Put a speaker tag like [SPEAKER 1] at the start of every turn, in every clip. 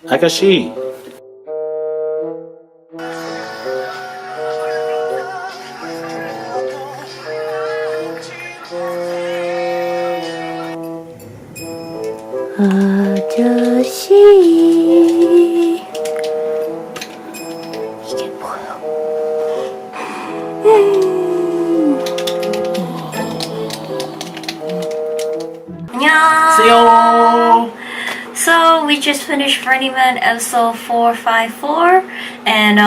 [SPEAKER 1] Akashi.
[SPEAKER 2] 아저씨 이게 뭐야?
[SPEAKER 1] 세요.
[SPEAKER 2] So we just finished Running Man episode 454, and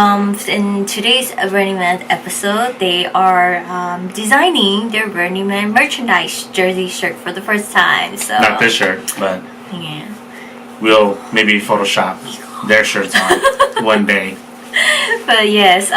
[SPEAKER 2] in today's Running Man episode, they are designing their Running Man merchandise jersey shirt for the first time. So
[SPEAKER 1] Not this shirt, but
[SPEAKER 2] yeah.
[SPEAKER 1] we'll maybe Photoshop their shirts on one day.
[SPEAKER 2] But yes,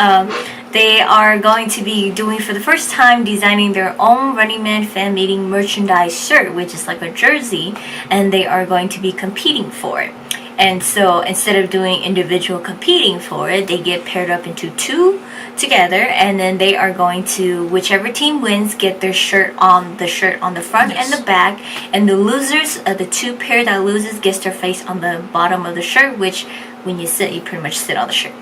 [SPEAKER 2] they are going to be doing for the first time designing their own Running Man fan meeting merchandise shirt, which is like a jersey, and they are going to be competing for it. And so instead of doing individual competing for it, they get paired up into two together, and then they are going to, whichever team wins, get their shirt on the front
[SPEAKER 1] Yes.
[SPEAKER 2] and the back, and the losers, the two pair that loses gets their face on the bottom of the shirt, which when you sit, you pretty much sit on the shirt.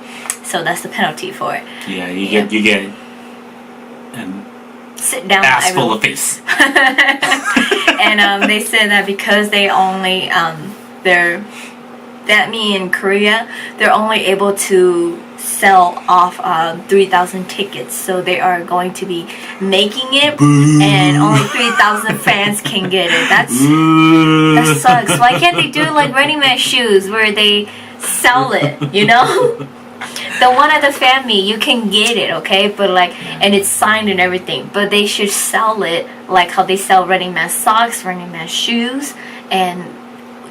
[SPEAKER 2] So that's the penalty for it.
[SPEAKER 1] Yeah, you get an
[SPEAKER 2] Sit down.
[SPEAKER 1] ass full of face.
[SPEAKER 2] And they said that because they only that me in Korea, they're only able to sell off 3,000 tickets, so they are going to be making it.
[SPEAKER 1] Boo.
[SPEAKER 2] And only 3,000 fans can get it. That sucks. Why can't they do like Running Man shoes where they sell it, you know? The one at the fan meet, you can get it, okay? But like, and it's signed and everything. But they should sell it like how they sell Running Man socks, Running Man shoes, and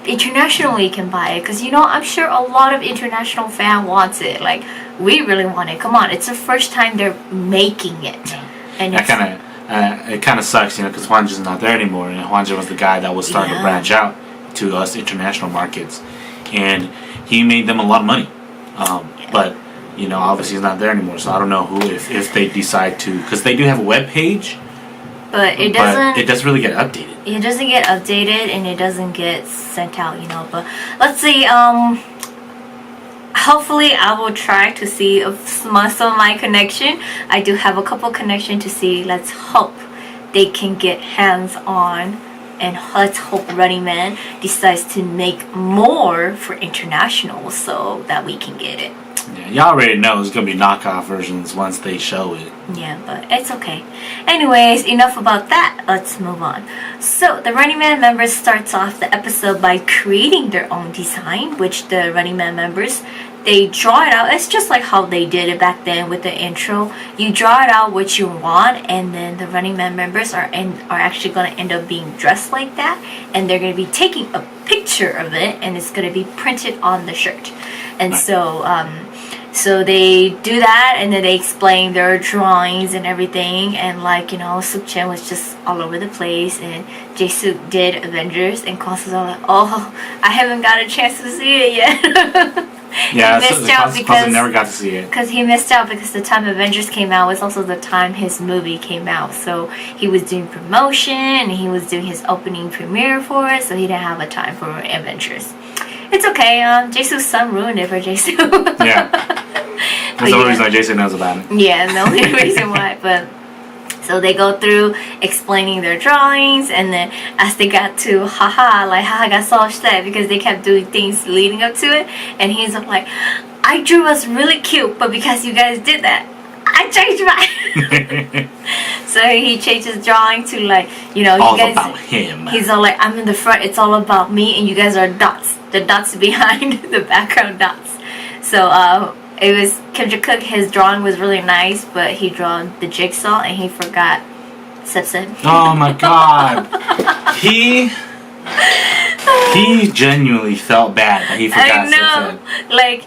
[SPEAKER 2] internationally you can buy it. Because, you know, I'm sure a lot of international fan wants it. Like, we really want it. Come on, it's the first time they're making it.
[SPEAKER 1] Yeah.
[SPEAKER 2] And
[SPEAKER 1] That it kind of sucks, you know, because Hwanja is not there anymore, and Hwanja was the guy that was starting to branch out to us international markets, and he made them a lot of money. But you know, obviously he's not there anymore, so I don't know who if they decide to, because they do have a web page,
[SPEAKER 2] but it doesn't
[SPEAKER 1] really get updated.
[SPEAKER 2] It doesn't get updated and it doesn't get sent out, you know. But let's see. Hopefully, I will try to see if some of my connection. I do have a couple connection to see. Let's hope they can get hands on, and let's hope Running Man decides to make more for international so that we can get it.
[SPEAKER 1] Yeah, y'all already know it's gonna be knockoff versions once they show it.
[SPEAKER 2] Yeah, but it's okay. Anyways, enough about that. Let's move on. So, the Running Man members starts off the episode by creating their own design, which the Running Man members, they draw it out. It's just like how they did it back then with the intro. You draw it out what you want, and then the Running Man members are actually going to end up being dressed like that, and they're going to be taking a picture of it, and it's going to be printed on the shirt. And so they do that, and then they explain their drawings and everything, and like, you know, Suk-chan was just all over the place, and Jae-suk did Avengers, and Kwan's all like, oh, I haven't got a chance to see it yet.
[SPEAKER 1] Yeah,
[SPEAKER 2] he missed out because
[SPEAKER 1] never got to see it.
[SPEAKER 2] Because he missed out because the time Avengers came out was also the time his movie came out. So he was doing promotion and he was doing his opening premiere for it, so he didn't have a time for Avengers. It's okay. Jae-suk's son ruined it for Jae-suk.
[SPEAKER 1] Yeah, that's the only reason why Jason knows about it.
[SPEAKER 2] Yeah, the only reason why. But so they go through explaining their drawings, and then as they got to Haha got so upset because they kept doing things leading up to it, and he's like, I drew us really cute, but because you guys did that, I changed mine. So he changed his drawing to like, you know,
[SPEAKER 1] all
[SPEAKER 2] you guys,
[SPEAKER 1] about him.
[SPEAKER 2] He's all like, I'm in the front, it's all about me, and you guys are dots. The dots behind the background dots. So it was Kim Ji-kook. His drawing was really nice, but he drew the jigsaw and he forgot Sepsen.
[SPEAKER 1] Oh my god. He genuinely felt bad that he forgot
[SPEAKER 2] I know.
[SPEAKER 1] Sepsen.
[SPEAKER 2] Like,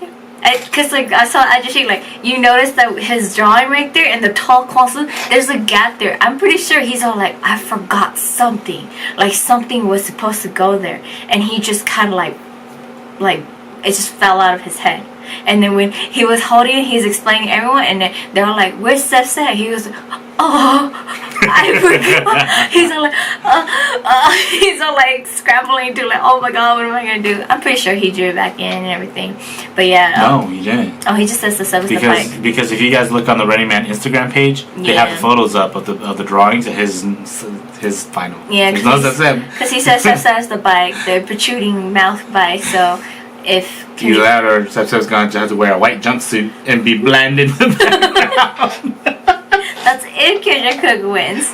[SPEAKER 2] because like I saw Ajushi, like, you notice that his drawing right there and the tall Kwansu, there's a gap there. I'm pretty sure he's all like, I forgot something. Like something was supposed to go there, and he just kind of like it just fell out of his head. And then when he was holding it, he's explaining everyone, and then they're all like, where's Sepsen? He was, oh, I forgot. He's all like scrambling to like, oh my god, what am I gonna do? I'm pretty sure he drew it back in and everything. But yeah.
[SPEAKER 1] No, he didn't.
[SPEAKER 2] Oh, he just says the sub is the bike.
[SPEAKER 1] Because if you guys look on the Running Man Instagram page, they have the photos up of the drawings of his final.
[SPEAKER 2] Yeah,
[SPEAKER 1] there's no Seb.
[SPEAKER 2] Because he says Seb is the bike, the protruding mouth bike. So if
[SPEAKER 1] either that or Seb's going to have to wear a white jumpsuit and be blended in the background.
[SPEAKER 2] That's if Kim Jong-kook wins.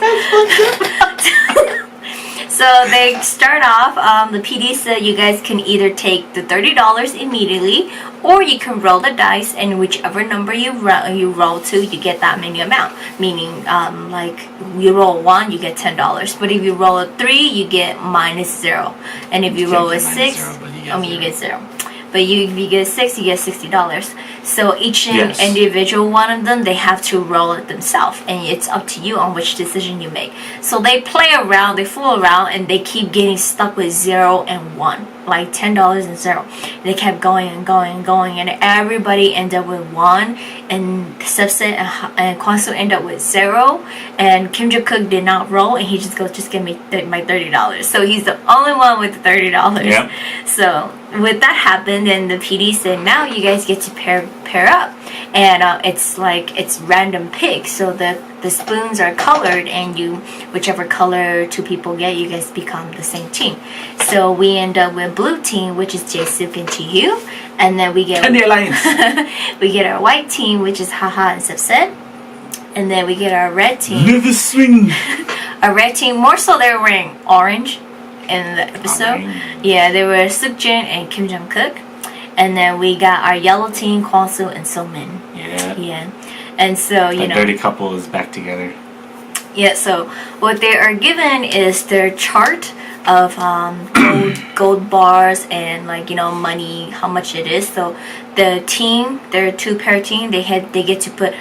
[SPEAKER 2] So they start off, the PD said you guys can either take the $30 immediately, or you can roll the dice, and whichever number you roll to, you get that many amount. Meaning, like, you roll 1, you get $10. But if you roll a 3, you get -0. And if you roll a 6, you get 0. But if you get 6, you get $60. So each individual one of them, they have to roll it themselves, and it's up to you on which decision you make. So they play around, they fool around, and they keep getting stuck with 0 and 1, like $10 and 0. They kept going and going and going, and everybody ended up with 1, and Subset and Kwon-Soo ended up with 0, and Kim Jong-kook did not roll, and he just goes, just give me my $30. So he's the only one with the $30.
[SPEAKER 1] Yep.
[SPEAKER 2] So with that happened, then the PD said, now you guys get to pair up, and it's like it's random pick. So the spoons are colored, and you whichever color 2 people get, you guys become the same team. So we end up with blue team, which is Jae-suk and Ji-hyo, and then we get we get our white team, which is Haha and Subset, and then we get our red team.
[SPEAKER 1] Never swing.
[SPEAKER 2] Our red team, more so they were wearing orange in the episode. Yeah, they were Sukjin and Kim Jong-kook. And then we got our yellow team, Kwon-Soo and So-min. Yeah. And so, you know,
[SPEAKER 1] dirty couple is back together.
[SPEAKER 2] Yeah, so what they are given is their chart of gold bars and, like, you know, money, how much it is. So the team, their 2-pair team, they get to put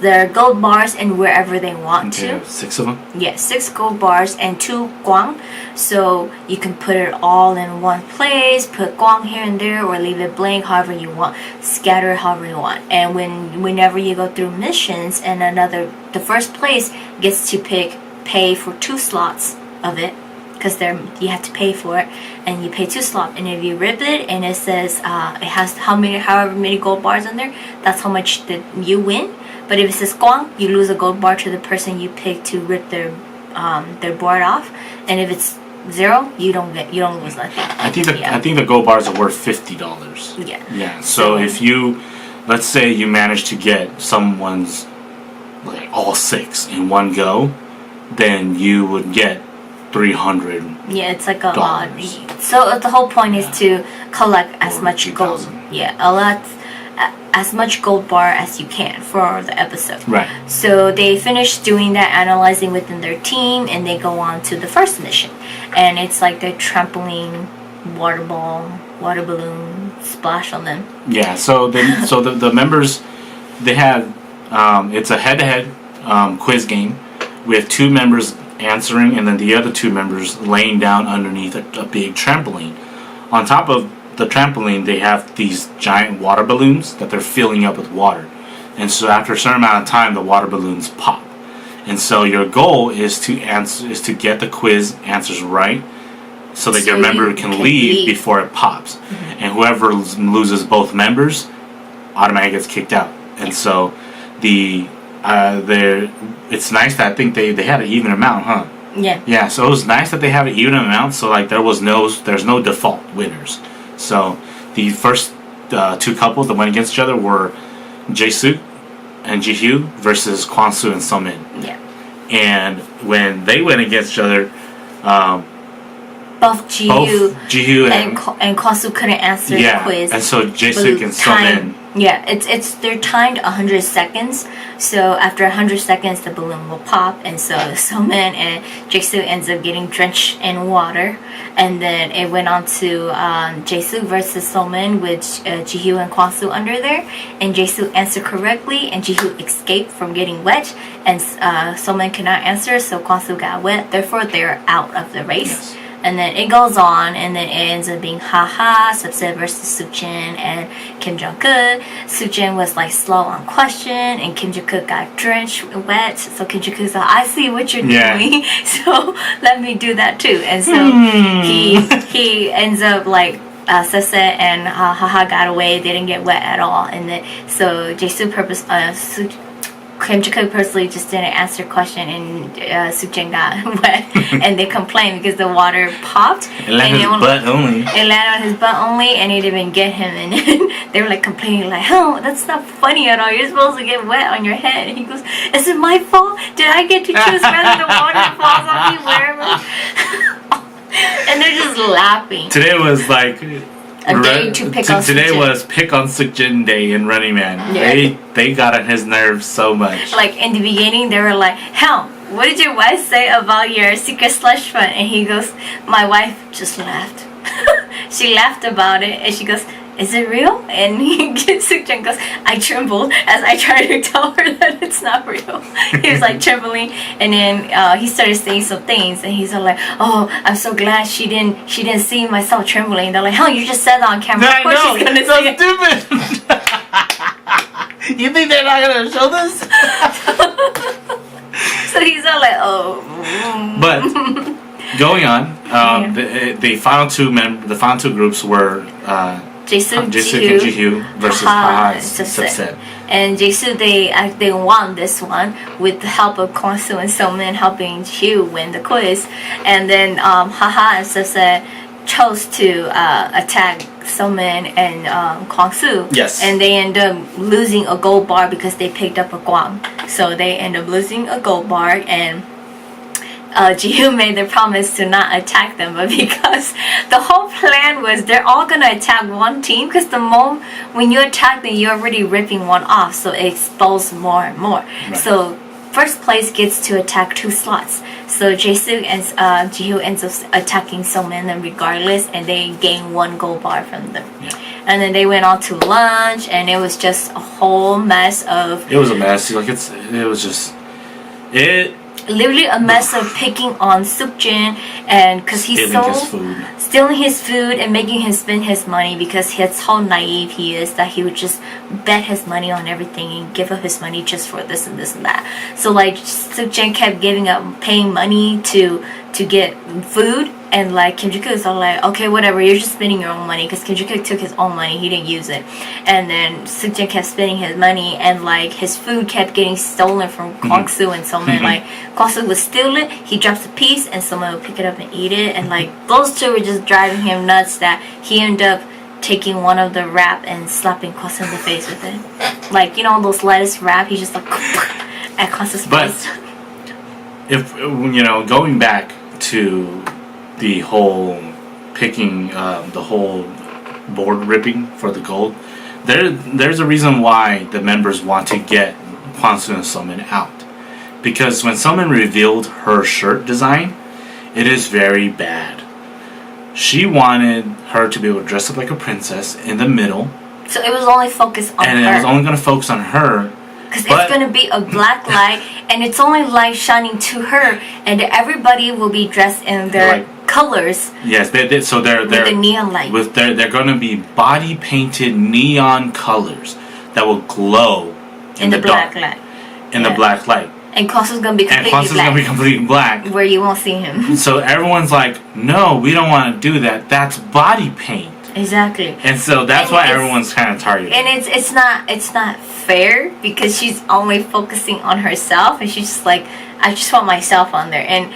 [SPEAKER 2] their gold bars in wherever they want to.
[SPEAKER 1] 6 of them?
[SPEAKER 2] Yeah, 6 gold bars and 2 guang. So you can put it all in one place, put guang here and there, or leave it blank however you want, scatter however you want. And whenever you go through missions, and the first place gets to pay for 2 slots of it, because you have to pay for it, and you pay 2 slots. And if you rip it and it says it has however many gold bars in there, that's how much that you win. But if it says guang, you lose a gold bar to the person you pick to rip their board off. And if it's 0, you don't lose nothing.
[SPEAKER 1] I think the gold bars are worth $50.
[SPEAKER 2] Yeah.
[SPEAKER 1] Yeah. So if you, let's say you manage to get someone's like all 6 in one go, then you would get $300.
[SPEAKER 2] Yeah, it's like a lot. So the whole point is to collect as much
[SPEAKER 1] 2,000.
[SPEAKER 2] gold. Yeah, as much gold bar as you can for the episode.
[SPEAKER 1] Right.
[SPEAKER 2] So they finish doing that, analyzing within their team, and they go on to the first mission. And it's like the trampoline, water balloon splash on them.
[SPEAKER 1] Yeah. So the members, they have it's a head-to-head quiz game with 2 members answering, and then the other 2 members laying down underneath a big trampoline. On top of the trampoline, they have these giant water balloons that they're filling up with water, and so after a certain amount of time, the water balloons pop. And so your goal is to get the quiz answers right, so that your member can leave before it pops. Mm-hmm. And whoever loses both members automatically gets kicked out. And so it's nice that I think they had an even amount, huh?
[SPEAKER 2] Yeah.
[SPEAKER 1] Yeah. So it was nice that they have an even amount. So like there's no default winners. So the first 2 couples that went against each other were Jae-suk and Ji-hyo versus Kwon-Soo and So-min.
[SPEAKER 2] Yeah.
[SPEAKER 1] And when they went against each other,
[SPEAKER 2] both Ji-hyo
[SPEAKER 1] and
[SPEAKER 2] Kwon-Soo couldn't answer the quiz.
[SPEAKER 1] And so Jae-suk and So-min.
[SPEAKER 2] Yeah, they're timed 100 seconds. So after 100 seconds, the balloon will pop, and so So-min and Jae-suk ends up getting drenched in water. And then it went on to Jae-suk versus So-min with Ji-hyo and Kwon-soo under there. And Jae-suk answered correctly, and Ji-hyo escaped from getting wet. And So-min could not answer, so Kwon-soo got wet. Therefore, they're out of the race.
[SPEAKER 1] Yes.
[SPEAKER 2] And then it goes on, and then it ends up being Haha, Subset versus Sukjin and Kim Jong-kook. Sukjin was like slow on question, and Kim Jong-kook got drenched wet. So Kim Jong-kook's like, I see what you're doing, so let me do that too. And so he ends up like Subset and Haha got away. They didn't get wet at all, and then so Jisoo Kim Jong-kook personally just didn't answer question, and Sukjin got wet, and they complained because the water popped.
[SPEAKER 1] It landed on his butt only.
[SPEAKER 2] It landed on his butt only, and it didn't even get him. And they were like complaining, like, "Oh, that's not funny at all. You're supposed to get wet on your head." And he goes, "Is it my fault? Did I get to choose whether the water falls on me wherever?" And they're just laughing.
[SPEAKER 1] Today was like
[SPEAKER 2] a day to pick on
[SPEAKER 1] today
[SPEAKER 2] Sukjin.
[SPEAKER 1] was pick on Sukjin day in Running Man.
[SPEAKER 2] Yeah.
[SPEAKER 1] They got on his nerves so much.
[SPEAKER 2] Like in the beginning, they were like, "Hell, what did your wife say about your secret slush fund?" And he goes, "My wife just laughed." She laughed about it, and she goes, "Is it real?" And Sukjin goes, "I trembled as I tried to tell her that it's not real." He was like trembling, and then he started saying some things, and he's all like, "Oh, I'm so glad she didn't see myself trembling." They're like, "Huh, you just said that on camera. Of course she's gonna see it."
[SPEAKER 1] Stupid. You think they're not gonna show this?
[SPEAKER 2] So he's all like, "Oh."
[SPEAKER 1] But going on, the final two groups were
[SPEAKER 2] Jisoo
[SPEAKER 1] and Jihyo versus Haha and Subset.
[SPEAKER 2] And Jisoo, they won this one with the help of Kwon-soo and Seomin helping Jihyo win the quiz. And then Haha and Subset chose to attack Seomin and Kwon-soo.
[SPEAKER 1] Yes.
[SPEAKER 2] And they end up losing a gold bar because they picked up a guam. So they end up losing a gold bar, and Jihyo made the promise to not attack them, but because the whole plan was they're all gonna attack one team, because the moment when you attack them, you're already ripping one off, so it exposes more and more.
[SPEAKER 1] Right.
[SPEAKER 2] So first place gets to attack 2 slots. So Jisoo and Jihyo ends up attacking Seomin regardless, and they gain 1 gold bar from them.
[SPEAKER 1] Yeah.
[SPEAKER 2] And then they went on to lunch, and it was just a whole mess of.
[SPEAKER 1] It was a mess. Like
[SPEAKER 2] Literally a mess of picking on Sukjin, and because he's stealing his food and making him spend his money, because that's how naive he is, that he would just bet his money on everything and give up his money just for this and this and that. So like Sukjin kept paying money to get food, and like Kim Jong-kook is all like, "Okay, whatever, you're just spending your own money," because Kim Jong-kook took his own money, he didn't use it. And then Sukjin kept spending his money, and like his food kept getting stolen from Kwon-soo and Seomin. Like Kwon-soo would steal it, he drops a piece, and someone would pick it up and eat it. And like those two were just driving him nuts, that he ended up taking one of the wrap and slapping Kwon-soo in the face with it. Like, you know, those lettuce wrap, he just like at Kwon-soo's face.
[SPEAKER 1] If going back to the whole picking, the whole board ripping for the gold, there's a reason why the members want to get Kwon-soo and Seomin out, because when Seomin revealed her shirt design, it is very bad. She wanted her to be able to dress up like a princess in the middle,
[SPEAKER 2] so it was only focused on her,
[SPEAKER 1] and it was only going to focus on her.
[SPEAKER 2] Because it's going to be a black light, and it's only light shining to her, and everybody will be dressed in their colors.
[SPEAKER 1] Yes, so they're
[SPEAKER 2] with the neon light.
[SPEAKER 1] They're going to be body painted neon colors that will glow in the
[SPEAKER 2] black
[SPEAKER 1] dark,
[SPEAKER 2] light.
[SPEAKER 1] In the black light.
[SPEAKER 2] And Kwon-soo's going to be
[SPEAKER 1] completely black.
[SPEAKER 2] Where you won't see him.
[SPEAKER 1] So everyone's like, "No, we don't want to do that. That's body paint."
[SPEAKER 2] Exactly.
[SPEAKER 1] And so that's why everyone's kind of targeted.
[SPEAKER 2] And it's not fair, because she's only focusing on herself, and she's just like, "I just want myself on there." And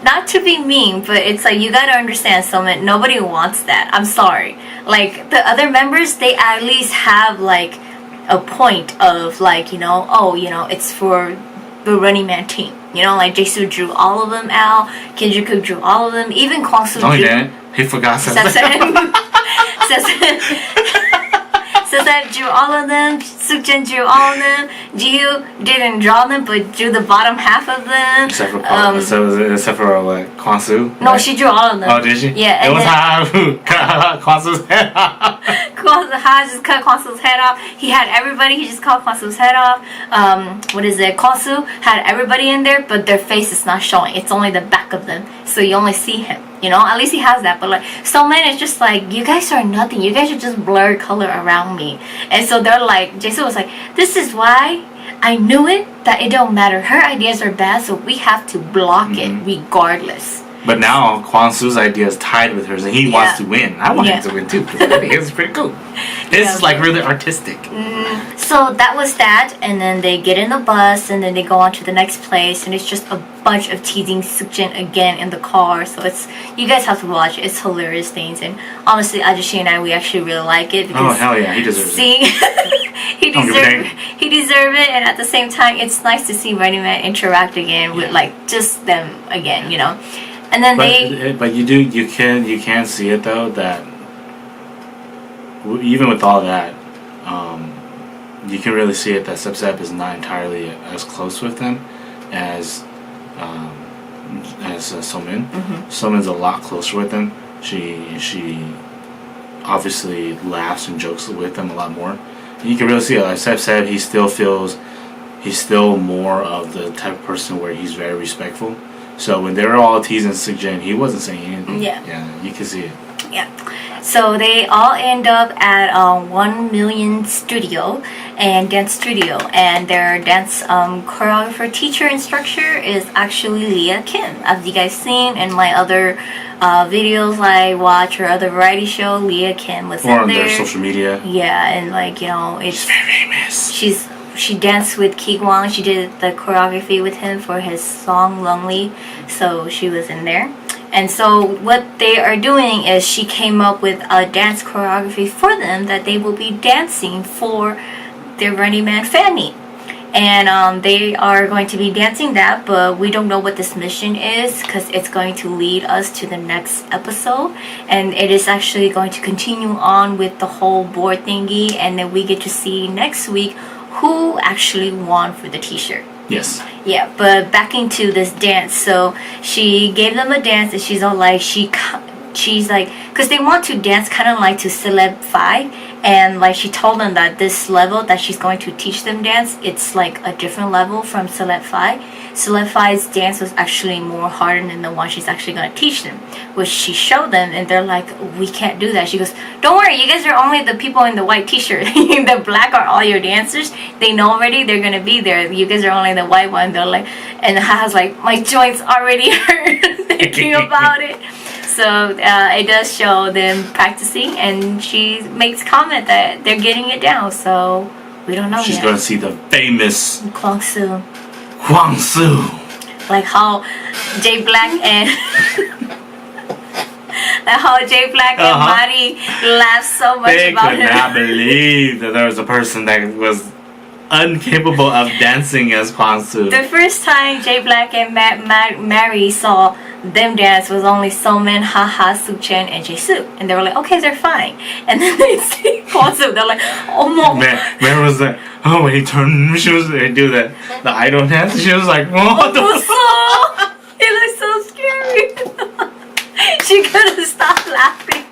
[SPEAKER 2] not to be mean, but it's like, you gotta understand something. Nobody wants that. I'm sorry. Like the other members, they at least have like a point of like, it's for the Running Man team. Like Jisoo drew all of them out, Kim Jong-kook drew all of them, even Kwon-soo
[SPEAKER 1] drew. He forgot something.
[SPEAKER 2] Subset drew all of them, Sukjin drew all of them, Jihyo didn't draw them but drew the bottom half of them.
[SPEAKER 1] Except for Kwon-soo?
[SPEAKER 2] No, she drew all of them.
[SPEAKER 1] Oh, did she?
[SPEAKER 2] Yeah.
[SPEAKER 1] It was cut Kwon-soo's head off.
[SPEAKER 2] Ha just cut Kwon-soo's head off. He had everybody, he just cut Kwon-soo's head off. Kwon-soo had everybody in there, but their face is not showing. It's only the back of them, so you only see him. At least he has that. But like Soman is just like, you guys are nothing. You guys are just blurred color around me. And so they're like, Jason was like, this is why I knew it, that it don't matter. Her ideas are bad, so we have to block it regardless.
[SPEAKER 1] But now Kwang Soo's idea is tied with hers, and he wants to win. I want him to win too, because I think it's pretty cool. This is like really artistic.
[SPEAKER 2] So that was that, and then they get in the bus, and then they go on to the next place, and it's just a bunch of teasing Sukjin again in the car. So you guys have to watch it. It's hilarious things, and honestly, Ajushi and I, we actually really like it.
[SPEAKER 1] Oh hell yeah, he deserves it.
[SPEAKER 2] he deserves it, and at the same time, it's nice to see Running Man interact again with like just them again, And then
[SPEAKER 1] but you can see it though that even with all that, you can really see it that Sep is not entirely as close with them as Somin. Somin's a lot closer with them. She obviously laughs and jokes with them a lot more. And you can really see it. Like Sep, he still feels he's still more of the type of person where he's very respectful. So when they were all teasing Sukjin, he wasn't saying anything. Yeah, you can see it.
[SPEAKER 2] Yeah. So they all end up at 1 Million Studio and Dance Studio, and their dance choreographer, teacher, instructor is actually Leah Kim. As you guys seen in my other videos I watch or other variety show, Leah Kim was in there.
[SPEAKER 1] Or on their social media.
[SPEAKER 2] Yeah, and it's
[SPEAKER 1] she's very famous.
[SPEAKER 2] She danced with Ki Kwang. She did the choreography with him for his song Lonely, so she was in there. And so what they are doing is she came up with a dance choreography for them that they will be dancing for their Running Man fan meet. And they are going to be dancing that, but we don't know what this mission is because it's going to lead us to the next episode. And it is actually going to continue on with the whole board thingy, and then we get to see next week who actually won for the t-shirt.
[SPEAKER 1] Yes.
[SPEAKER 2] Yeah, but back into this dance. So she gave them a dance, and she's all like, she's like, because they want to dance kind of like to Celeb 5, and like she told them that this level that she's going to teach them dance, it's like a different level from Celeb 5. Celeb 5's dance was actually more harder than the one she's actually going to teach them, which she showed them, and they're like, we can't do that. She goes, don't worry, you guys are only the people in the white t-shirt. The black are all your dancers. They know already they're going to be there. You guys are only the white one. They're like, and Haha's like, my joints already hurt thinking about it. So it does show them practicing, and she makes comment that they're getting it down. So we don't know.
[SPEAKER 1] She's
[SPEAKER 2] yet.
[SPEAKER 1] going to see the famous
[SPEAKER 2] Kwang Soo.
[SPEAKER 1] Kwang Soo.
[SPEAKER 2] Like how Jay Black and and Mari laughed so much about him.
[SPEAKER 1] They could not believe that there was a person that was incapable of dancing as Kwang Soo.
[SPEAKER 2] The first time Jay Black and Mary saw them dance was only Somin, Haha, Sukjin, and Jae-soo, and they were like, okay, they're fine. And then they see Kwang Soo, they're like, oh my.
[SPEAKER 1] Man was like, oh, when he turned, they do the idol dance. She was like, what the fuck?
[SPEAKER 2] It looks so scary. She couldn't stop laughing.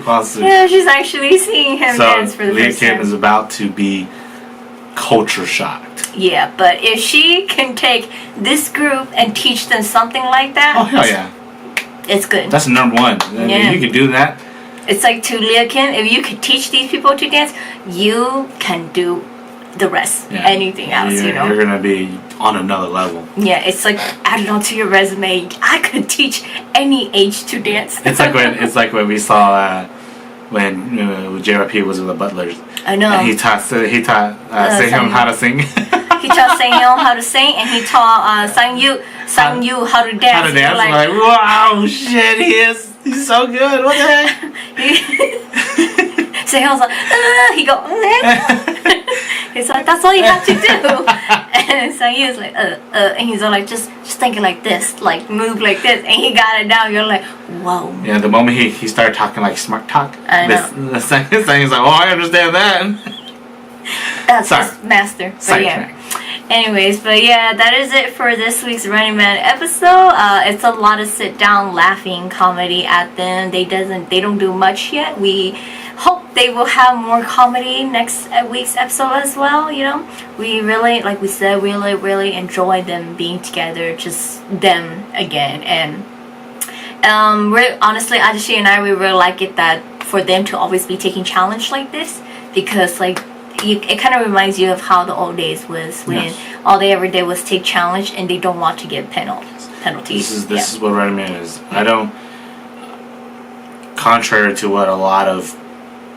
[SPEAKER 1] Kwang Soo.
[SPEAKER 2] Yeah, she's actually seeing him dance for the
[SPEAKER 1] Leah
[SPEAKER 2] first
[SPEAKER 1] Kim
[SPEAKER 2] time.
[SPEAKER 1] is about to be culture shocked.
[SPEAKER 2] Yeah, but if she can take this group and teach them something like that,
[SPEAKER 1] Oh hell yeah,
[SPEAKER 2] it's good.
[SPEAKER 1] that's number one.
[SPEAKER 2] Yeah.
[SPEAKER 1] You can do that.
[SPEAKER 2] It's like to Leah Kim, if you could teach these people to dance, you can do the rest.
[SPEAKER 1] Yeah.
[SPEAKER 2] Anything else,
[SPEAKER 1] You're gonna be on another level.
[SPEAKER 2] Yeah, it's like add it onto your resume. I could teach any age to dance.
[SPEAKER 1] It's like when we saw when JYP was with the Butlers.
[SPEAKER 2] I know.
[SPEAKER 1] And he taught Sehyeon how to sing.
[SPEAKER 2] He taught Sehyeon how to sing, and he taught Sang-yu how to dance.
[SPEAKER 1] How to dance? Like, wow, shit, he's so good. What the heck?
[SPEAKER 2] Sehyeon's like, he go. He's like, that's all you have to do. And Sang-yu's like, and he's all like, just think it like this, like move like this, and he got it down. You're like, whoa.
[SPEAKER 1] Yeah, the moment he started talking like smart talk,
[SPEAKER 2] I know.
[SPEAKER 1] the Sang-yu's like, oh, I understand that.
[SPEAKER 2] That's his master. But yeah.
[SPEAKER 1] Sidetrack.
[SPEAKER 2] Anyways, but yeah, that is it for this week's Running Man episode. It's a lot of sit down laughing comedy at them. They don't do much yet. We hope they will have more comedy next week's episode as well. You know, we really, like we said, really enjoy them being together, just them again. And we're honestly, Ajishi and I, we really like it that for them to always be taking challenge like this, because like it kind of reminds you of how the old days was when all they ever did was take challenge and they don't want to get penalties.
[SPEAKER 1] This is what Running Man is. I don't. Contrary to what a lot of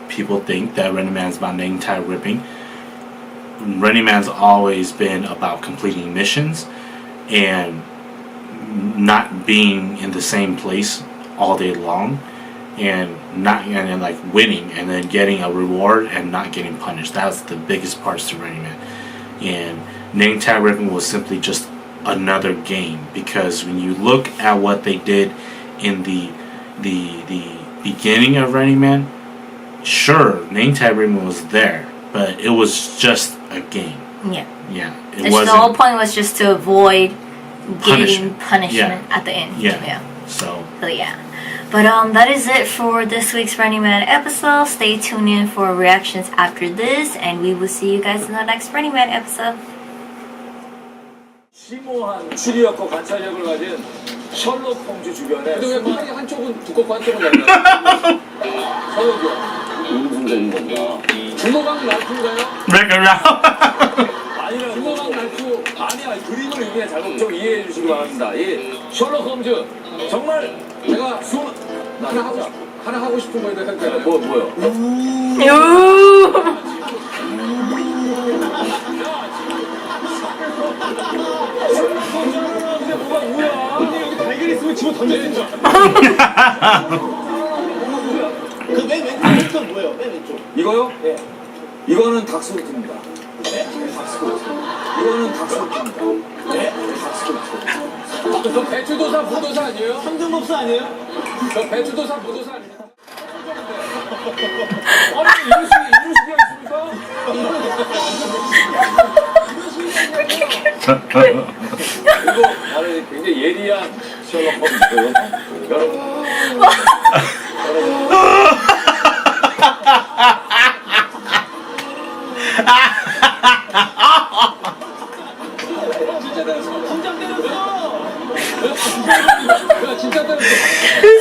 [SPEAKER 1] people think that Running Man's about name tag ripping, Running Man's always been about completing missions and not being in the same place all day long, and like winning and then getting a reward and not getting punished. That's the biggest parts to Running Man. And name tag ripping was simply just another game, because when you look at what they did in the beginning of Running Man, sure, name tag ripping was there, but it was just a game.
[SPEAKER 2] Yeah.
[SPEAKER 1] It wasn't.
[SPEAKER 2] The whole point was just to avoid getting punishment
[SPEAKER 1] Yeah.
[SPEAKER 2] at the end.
[SPEAKER 1] So
[SPEAKER 2] yeah. But that is it for this week's Running Man episode. Stay tuned in for reactions after this, and we will see you guys in the next Running Man episode.
[SPEAKER 3] 심오한 추리력과 관찰력을 가진 셜록 홈즈 주변에 근데 왜 팔이 한쪽은 두껍고 한쪽은 얇나요? 서역이요.
[SPEAKER 4] 무슨 건가?
[SPEAKER 3] 주먹왕 날프인가요? 아니라 주먹왕 날프 아니야, 그림을 의미해 잘못 좀 이해해 주시기 바랍니다. 이 셜록 홈즈 정말 제가 하나 하고 싶은 거 있는데 뭐요? 근데 뭐가 뭐야? 근데 여기 달걀 있으면 집어 던졌습니다.
[SPEAKER 4] 그맨 왼쪽 뭐예요? 맨 왼쪽.
[SPEAKER 3] 이거요? 네. 이거는 닭소트입니다. 네? 닭소트. 이거는 닭소트입니다. 네? 닭소트. 저 배추도사 부도사 아니에요?
[SPEAKER 4] 삼등법사 아니에요?
[SPEAKER 3] 저 배추도사 부도사 아니에요? 아니 이런 식이 있습니까? 이거 바로 굉장히 예리한 셜록 홈즈고요. 여러분. 진짜 때렸어.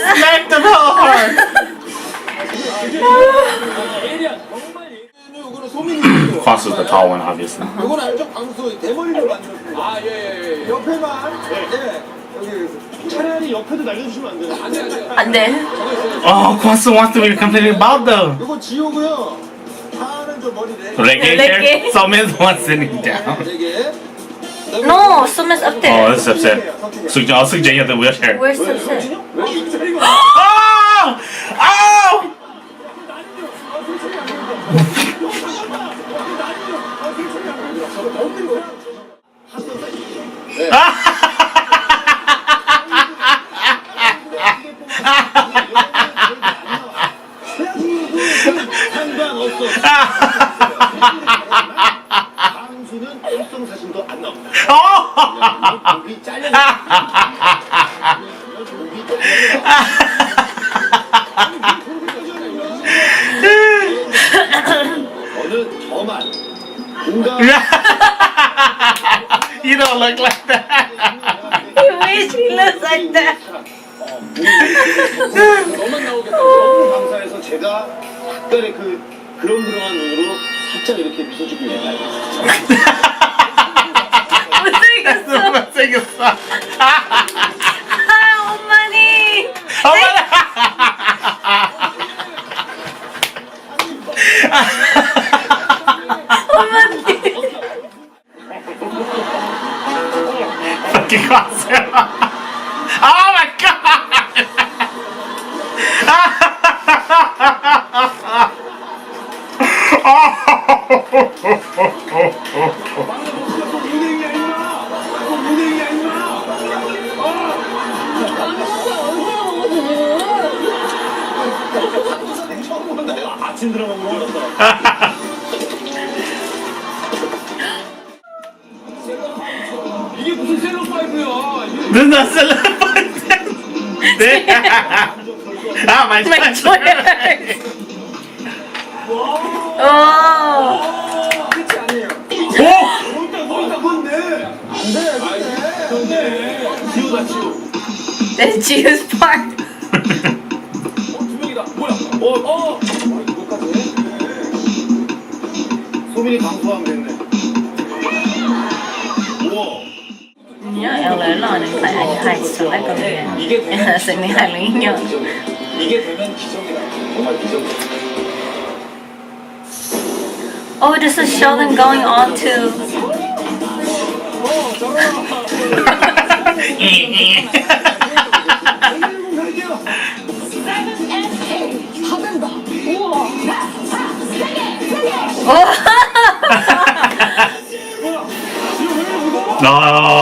[SPEAKER 1] smacked him hard.
[SPEAKER 3] 예리한 정말 예리한.
[SPEAKER 4] 이거는 소민이에요.
[SPEAKER 1] Cross was the tall one, obviously.
[SPEAKER 4] 이건 알죠? 광수 대머리로 만들었습니다.
[SPEAKER 3] 아 예.
[SPEAKER 4] 옆에만. 네. 여기 차라리 옆에도 날려주시면 안 돼요.
[SPEAKER 2] 안 돼.
[SPEAKER 1] Oh, Kwasu wants to be completely bald though.
[SPEAKER 4] 이거 지우고요. 하는 저 머리를.
[SPEAKER 1] Reggae
[SPEAKER 2] Reggae.
[SPEAKER 1] here. Someone's one sitting down.
[SPEAKER 4] 되게.
[SPEAKER 2] No, someone's up
[SPEAKER 1] Oh,
[SPEAKER 2] there.
[SPEAKER 1] this is upset. I'll suggest the wheelchair.
[SPEAKER 2] Where's Susan?
[SPEAKER 1] Oh! Oh!
[SPEAKER 4] 상관없어. 광수는 일성 사진도 안 나옵니다. 목이 잘려. 저는 저만 공감.
[SPEAKER 1] You don't look like that.
[SPEAKER 2] I wish he looks like that.
[SPEAKER 3] 너만 나오겠다.
[SPEAKER 4] 너무 감사해서 제가 특별히 그런 눈으로 살짝 이렇게 미소 짓고 있는 거예요.
[SPEAKER 2] 못생겼어. 아, 엄마니. 엄마니.
[SPEAKER 1] Fucking awesome. Oh my god!
[SPEAKER 4] 아침 드라마 몰랐다.
[SPEAKER 3] 이게 무슨 셀럽파이브야?
[SPEAKER 1] This is not celebrity. Ah, my
[SPEAKER 2] My
[SPEAKER 1] choice.
[SPEAKER 2] choice. 오.
[SPEAKER 3] 끝이 아니에요.
[SPEAKER 4] 뭔가 뭔데? 지우다 지우.
[SPEAKER 2] That's Juice part.
[SPEAKER 3] 두 명이다. 뭐야? 이거까지 해?
[SPEAKER 4] 소민이 강수하면 됐네. 우와.
[SPEAKER 2] Nhớ em lớn rồi nên phải hãy select con người.
[SPEAKER 3] 이게 되면
[SPEAKER 2] Sự mình hãy lý nhớ.
[SPEAKER 3] 기적이야. 이게 되면 기적이다. 정말 기적이야.
[SPEAKER 2] Oh, this is Sheldon going on to.
[SPEAKER 1] No.